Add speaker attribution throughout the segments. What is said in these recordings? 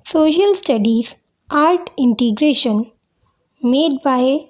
Speaker 1: Social Studies Art Integration made by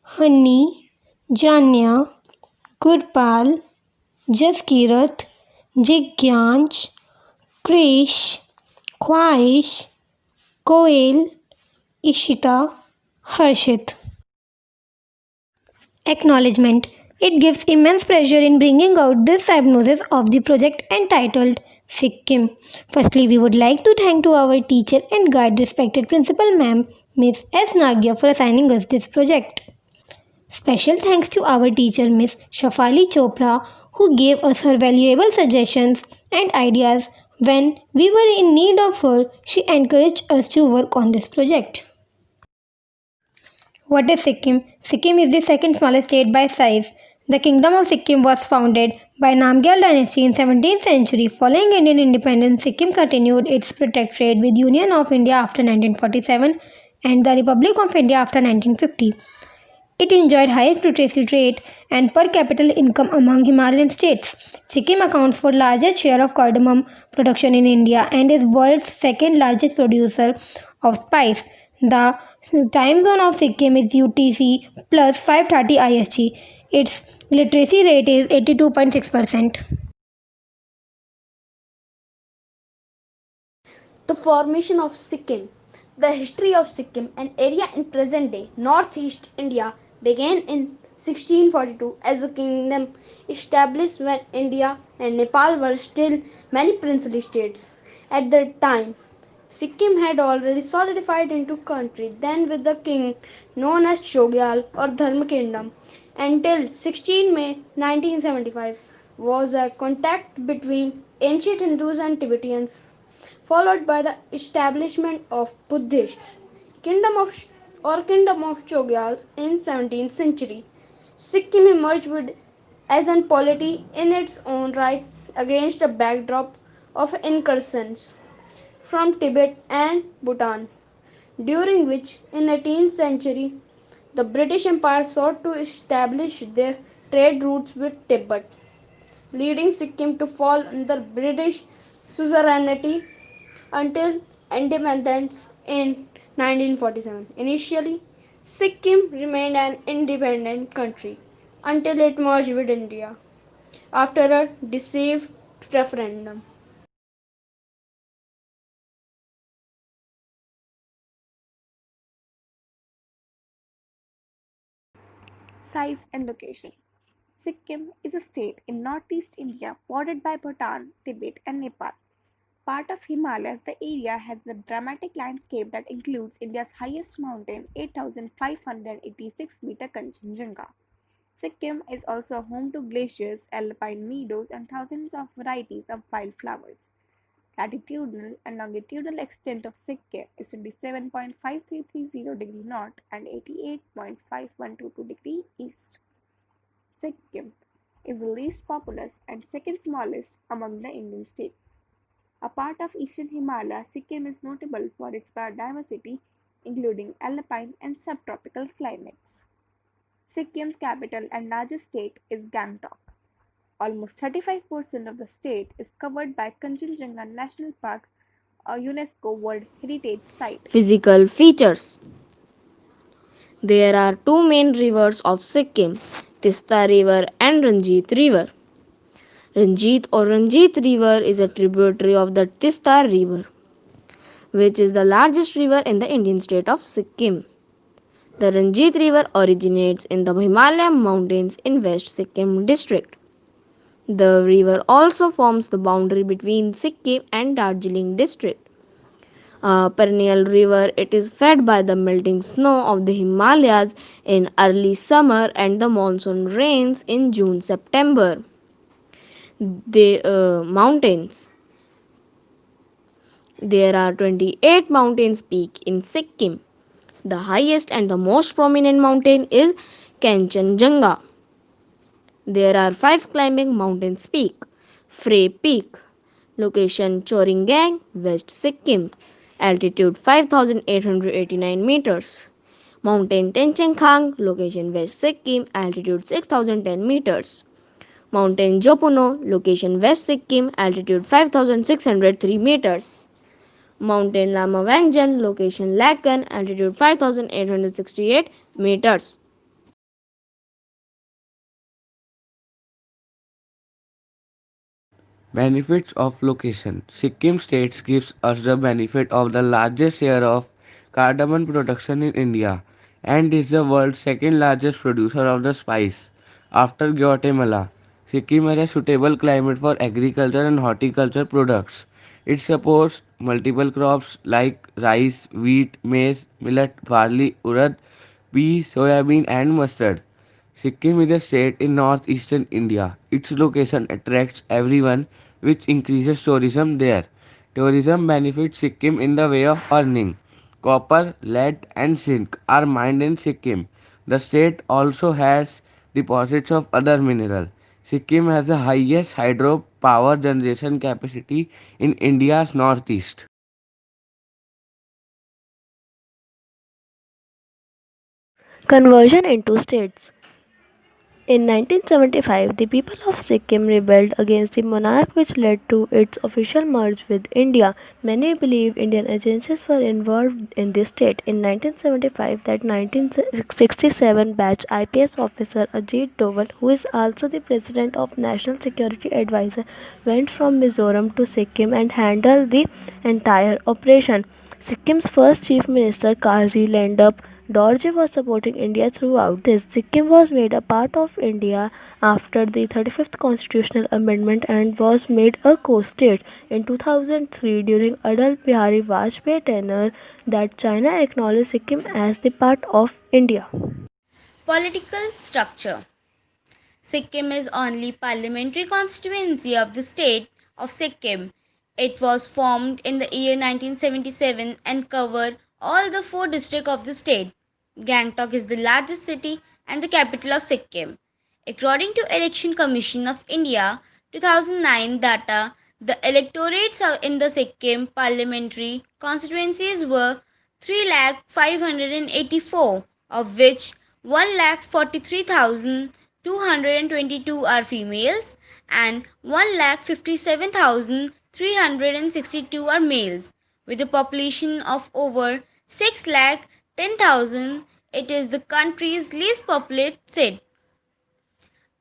Speaker 1: Honey, Janya, Gurpal, Jaskirat, Jigyansh, Krish, Khwaish, Koel, Ishita, Harshit. Acknowledgement. It gives immense pleasure in bringing out this hypnosis of the project entitled Sikkim. Firstly, we would like to thank to our teacher and guide, respected Principal Ma'am, Miss S. Nagia, for assigning us this project. Special thanks to our teacher, Miss Shafali Chopra, who gave us her valuable suggestions and ideas. When we were in need of her, she encouraged us to work on this project. What is Sikkim? Sikkim is the second smallest state by size. The Kingdom of Sikkim was founded by Namgyal dynasty in 17th century. Following Indian independence, Sikkim continued its protectorate with Union of India after 1947 and the Republic of India after 1950. It enjoyed highest literacy rate and per capita income among Himalayan states. Sikkim accounts for largest share of cardamom production in India and is world's second largest producer of spice. The time zone of Sikkim is UTC plus 5:30 IST. Its literacy rate is 82.6%.
Speaker 2: The formation of Sikkim. The history of Sikkim, an area in present day northeast India, began in 1642 as a kingdom established when India and Nepal were still many princely states. At that time, Sikkim had already solidified into country, then with the king known as Chogyal or Dharma Kingdom, until 16 May 1975 was a contact between ancient Hindus and Tibetans, followed by the establishment of Buddhist Kingdom of Chogyal in 17th century. Sikkim emerged as an polity in its own right against a backdrop of incursions from Tibet and Bhutan, during which in 18th century the British Empire sought to establish their trade routes with Tibet, leading Sikkim to fall under British suzerainty until independence in 1947. Initially, Sikkim remained an independent country until it merged with India after a decisive referendum.
Speaker 3: Size and location. Sikkim is a state in northeast India bordered by Bhutan, Tibet, and Nepal. Part of Himalayas, the area has a dramatic landscape that includes India's highest mountain, 8,586-meter Kanchenjunga. Sikkim is also home to glaciers, alpine meadows, and thousands of varieties of wildflowers. Latitudinal and longitudinal extent of Sikkim is 27.5330 degree north and 88.5122 degree east. Sikkim is the least populous and second smallest among the Indian states. A part of eastern Himalaya, Sikkim is notable for its biodiversity, including alpine and subtropical climates. Sikkim's capital and largest state is Gangtok. Almost 35% of the state is covered by Kanchenjunga National Park, a UNESCO World Heritage Site.
Speaker 4: Physical features. There are two main rivers of Sikkim, Tista River and Ranjit River. Ranjit River is a tributary of the Tista River, which is the largest river in the Indian state of Sikkim. The Ranjit River originates in the Himalayan mountains in West Sikkim district. The river also forms the boundary between Sikkim and Darjeeling district. A perennial river, it is fed by the melting snow of the Himalayas in early summer and the monsoon rains in June-September. The mountains. There are 28 mountains peak in Sikkim. The highest and the most prominent mountain is Kanchenjunga. There are 5 climbing mountains peak. Frey Peak. Location Choringang, West Sikkim. Altitude 5,889 meters. Mountain Tenchengkhang, location West Sikkim, altitude 6,010 meters. Mountain Jopuno, location West Sikkim, altitude 5,603 meters. Mountain Lama Wangjan, location Lakan, altitude 5868 meters.
Speaker 5: Benefits of location. Sikkim state gives us the benefit of the largest share of cardamom production in India and is the world's second largest producer of the spice after Guatemala. Sikkim has a suitable climate for agriculture and horticulture products. It supports multiple crops like rice, wheat, maize, millet, barley, urad, pea, soybean and mustard. Sikkim is a state in northeastern India. Its location attracts everyone, which increases tourism there. Tourism benefits Sikkim in the way of earning. Copper, lead, and zinc are mined in Sikkim. The state also has deposits of other minerals. Sikkim has the highest hydro power generation capacity in India's northeast.
Speaker 6: Conversion into states. In 1975, the people of Sikkim rebelled against the monarch, which led to its official merge with India. Many believe Indian agencies were involved in this state. In 1975, that 1967 batch IPS officer Ajit Doval, who is also the president of National Security Advisor, went from Mizoram to Sikkim and handled the entire operation. Sikkim's first chief minister Kazi Lendup Dorje was supporting India throughout this. Sikkim was made a part of India after the 35th constitutional amendment and was made a co-state. In 2003, during Adal Bihari Vajpayee tenure, that China acknowledged Sikkim as the part of India.
Speaker 7: Political structure. Sikkim is only parliamentary constituency of the state of Sikkim. It was formed in the year 1977 and covered all the four districts of the state. Gangtok is the largest city and the capital of Sikkim. According to Election Commission of India 2009 data, the electorates in the Sikkim parliamentary constituencies were 3,584,000, of which 1,43,222 are females and 1,57,362 are males. With a population of over 6,10,000, it is the country's least populated state.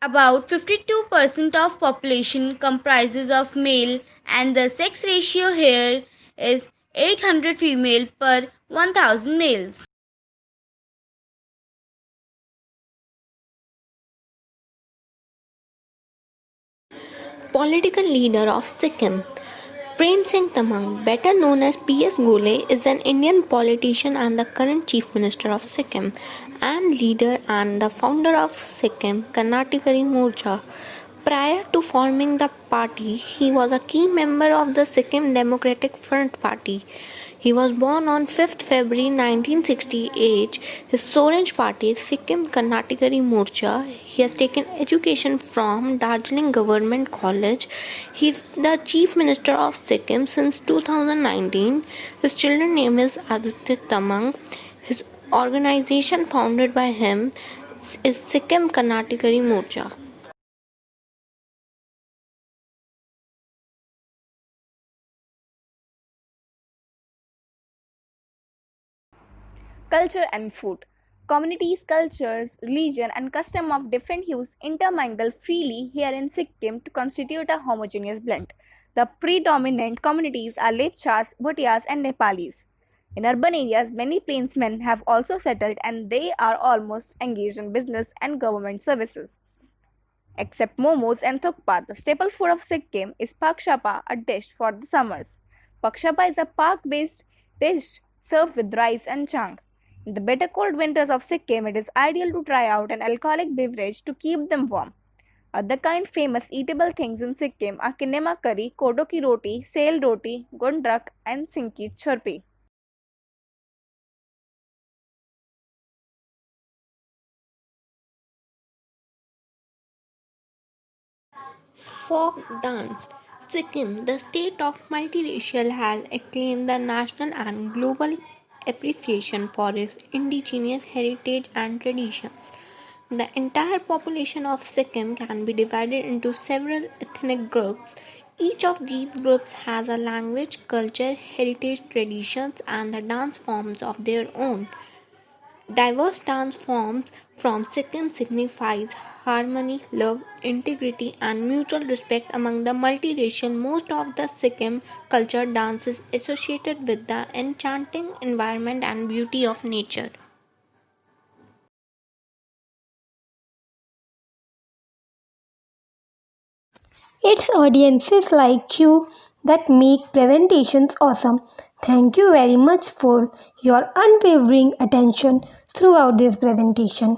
Speaker 7: About 52% of population comprises of male and the sex ratio here is 800 female per 1000 males.
Speaker 8: Political leader of Sikkim. Prem Singh Tamang, better known as P.S. Gole, is an Indian politician and the current Chief Minister of Sikkim, and leader and the founder of Sikkim Karnatikari Morcha. Prior to forming the party, he was a key member of the Sikkim Democratic Front Party. He was born on 5th February 1968. His Sorange party, Sikkim Karnatikari Morcha. He has taken education from Darjeeling Government College. He is the Chief Minister of Sikkim since 2019. His children's name is Aditya Tamang. His organization founded by him is Sikkim Karnatikari Morcha.
Speaker 3: Culture and food. Communities, cultures, religion, and custom of different hues intermingle freely here in Sikkim to constitute a homogeneous blend. The predominant communities are Lepchas, Bhutias, and Nepalis. In urban areas, many plainsmen have also settled and they are almost engaged in business and government services. Except momos and thukpa, the staple food of Sikkim is pakshapa, a dish for the summers. Pakshapa is a park-based dish served with rice and chang. In the bitter cold winters of Sikkim, it is ideal to try out an alcoholic beverage to keep them warm. Other kind famous eatable things in Sikkim are kinema curry, kodo ki roti, sail roti, gundrak, and sinki churpi.
Speaker 8: Folk dance. Sikkim, the state of multiracial, has acclaimed the national and global appreciation for its indigenous heritage and traditions. The entire population of Sikkim can be divided into several ethnic groups, Each of these groups has a language, culture, heritage, traditions, and the dance forms of their own. Diverse dance forms from Sikkim signifies harmony, love, integrity, and mutual respect among the multiracial. Most of the Sikkim culture dance is associated with the enchanting environment and beauty of nature.
Speaker 1: It's audiences like you that make presentations awesome. Thank you very much for your unwavering attention throughout this presentation.